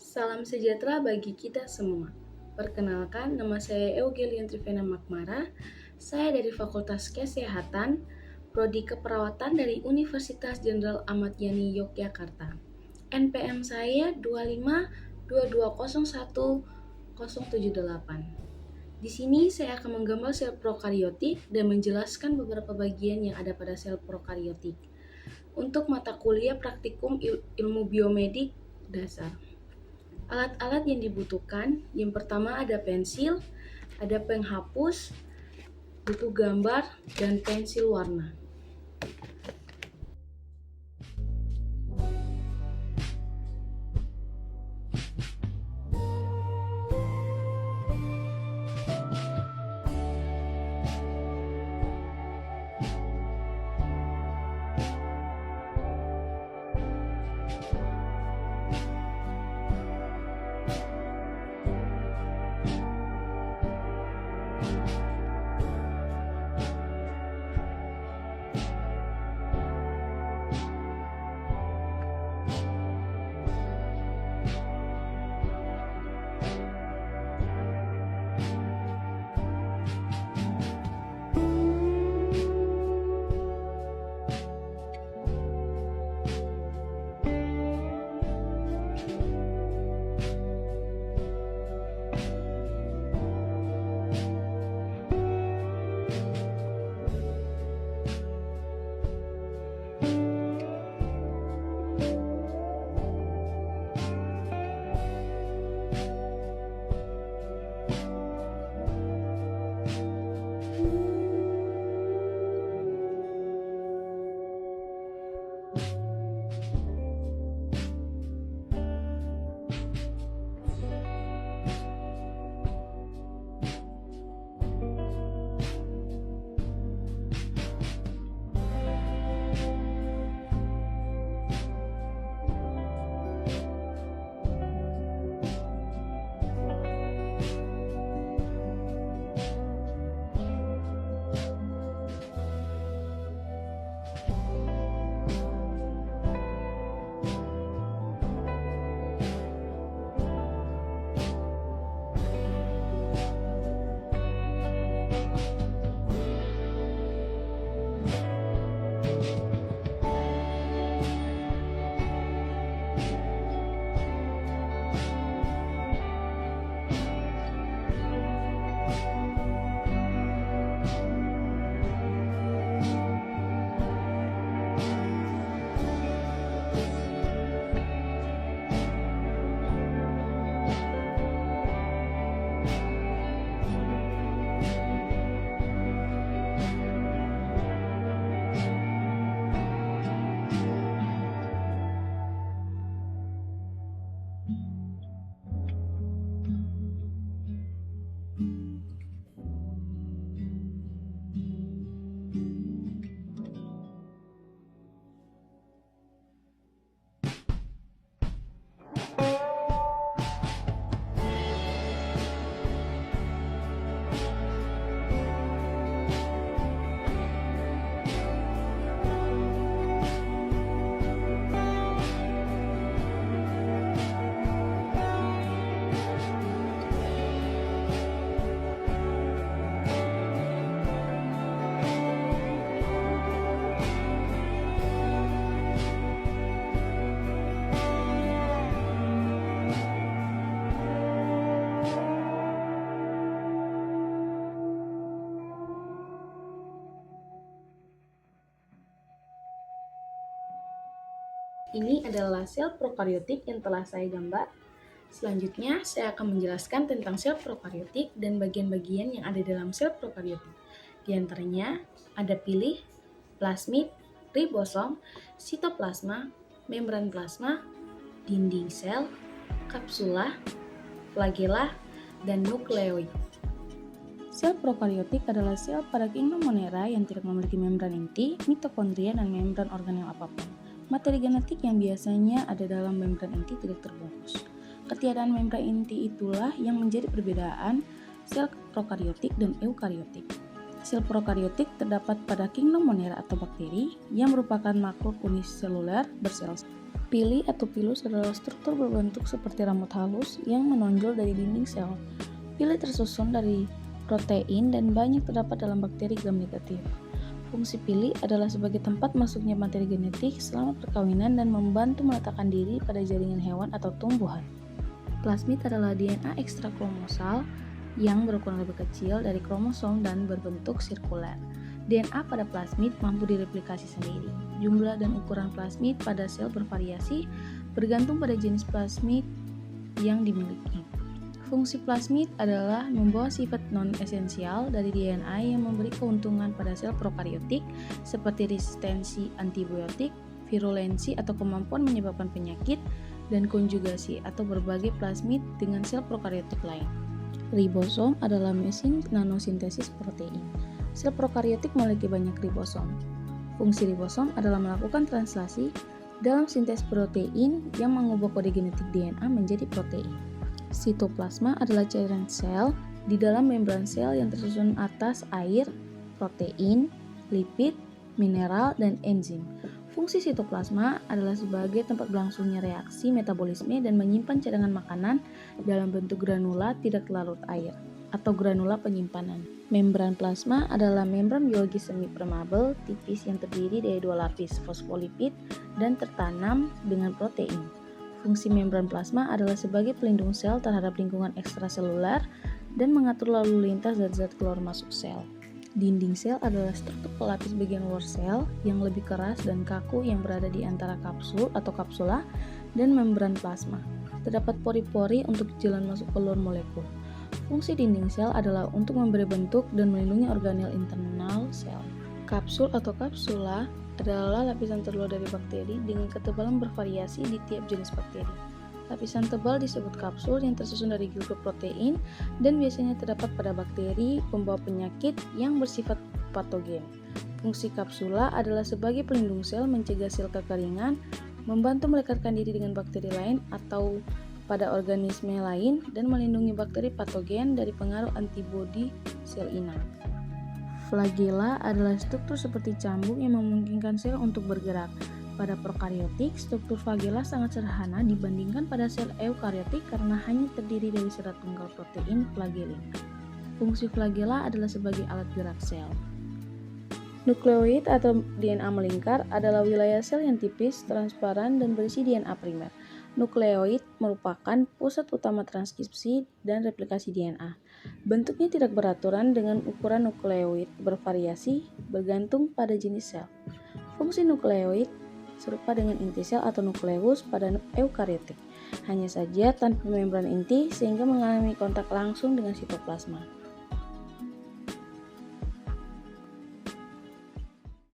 Salam sejahtera bagi kita semua. Perkenalkan, nama saya Eugelian Trivena Makmara. Saya dari Fakultas Kesehatan, Prodi Keperawatan dari Universitas Jenderal Ahmad Yani Yogyakarta. NPM saya 2522010078. Di sini saya akan menggambar sel prokariotik dan menjelaskan beberapa bagian yang ada pada sel prokariotik. Untuk mata kuliah praktikum ilmu biomedik dasar. Alat-alat yang dibutuhkan, yang pertama ada pensil, ada penghapus, buku gambar, dan pensil warna. Ini adalah sel prokariotik yang telah saya gambar. Selanjutnya, saya akan menjelaskan tentang sel prokariotik dan bagian-bagian yang ada dalam sel prokariotik. Di antaranya, ada pilih, plasmid, ribosom, sitoplasma, membran plasma, dinding sel, kapsula, flagela, dan nukleoid. Sel prokariotik adalah sel pada kingdom Monera yang tidak memiliki membran inti, mitokondria, dan membran organel apapun. Materi genetik yang biasanya ada dalam membran inti tidak terbungkus. Ketiadaan membran inti itulah yang menjadi perbedaan sel prokariotik dan eukariotik. Sel prokariotik terdapat pada kingdom Monera atau bakteri yang merupakan makhluk uniseluler bersel. Pili atau pilus adalah struktur berbentuk seperti rambut halus yang menonjol dari dinding sel. Pili tersusun dari protein dan banyak terdapat dalam bakteri gram-negatif. Fungsi pili adalah sebagai tempat masuknya materi genetik selama perkawinan dan membantu meletakkan diri pada jaringan hewan atau tumbuhan. Plasmid adalah DNA ekstrakromosal yang berukuran lebih kecil dari kromosom dan berbentuk sirkuler. DNA pada plasmid mampu direplikasi sendiri. Jumlah dan ukuran plasmid pada sel bervariasi bergantung pada jenis plasmid yang dimiliki. Fungsi plasmid adalah membawa sifat non-esensial dari DNA yang memberi keuntungan pada sel prokariotik seperti resistensi antibiotik, virulensi atau kemampuan menyebabkan penyakit, dan konjugasi atau berbagai plasmid dengan sel prokariotik lain. Ribosom adalah mesin nanosintesis protein. Sel prokariotik memiliki banyak ribosom. Fungsi ribosom adalah melakukan translasi dalam sintesis protein yang mengubah kode genetik DNA menjadi protein. Sitoplasma adalah cairan sel di dalam membran sel yang tersusun atas air, protein, lipid, mineral, dan enzim. Fungsi sitoplasma adalah sebagai tempat berlangsungnya reaksi metabolisme dan menyimpan cadangan makanan dalam bentuk granula tidak larut air atau granula penyimpanan. Membran plasma adalah membran biologis semi-permeabel tipis yang terdiri dari dua lapis fosfolipid dan tertanam dengan protein. Fungsi membran plasma adalah sebagai pelindung sel terhadap lingkungan ekstraseluler dan mengatur lalu lintas zat-zat keluar masuk sel. Dinding sel adalah struktur pelapis bagian luar sel yang lebih keras dan kaku yang berada di antara kapsul atau kapsula dan membran plasma. Terdapat pori-pori untuk jalan masuk keluar molekul. Fungsi dinding sel adalah untuk memberi bentuk dan melindungi organel internal sel. Kapsul atau kapsula adalah lapisan terluar dari bakteri dengan ketebalan bervariasi di tiap jenis bakteri. Lapisan tebal disebut kapsul yang tersusun dari glycoprotein dan biasanya terdapat pada bakteri pembawa penyakit yang bersifat patogen. Fungsi kapsula adalah sebagai pelindung sel mencegah sel kekeringan, membantu melekatkan diri dengan bakteri lain atau pada organisme lain, dan melindungi bakteri patogen dari pengaruh antibodi sel inang. Flagela adalah struktur seperti cambuk yang memungkinkan sel untuk bergerak. Pada prokariotik, struktur flagela sangat sederhana dibandingkan pada sel eukariotik karena hanya terdiri dari serat tunggal protein flagellin. Fungsi flagela adalah sebagai alat gerak sel. Nukleoid atau DNA melingkar adalah wilayah sel yang tipis, transparan, dan berisi DNA primer. Nukleoid merupakan pusat utama transkripsi dan replikasi DNA. Bentuknya tidak beraturan dengan ukuran nukleoid bervariasi bergantung pada jenis sel. Fungsi nukleoid serupa dengan inti sel atau nukleus pada eukariotik, hanya saja tanpa membran inti sehingga mengalami kontak langsung dengan sitoplasma.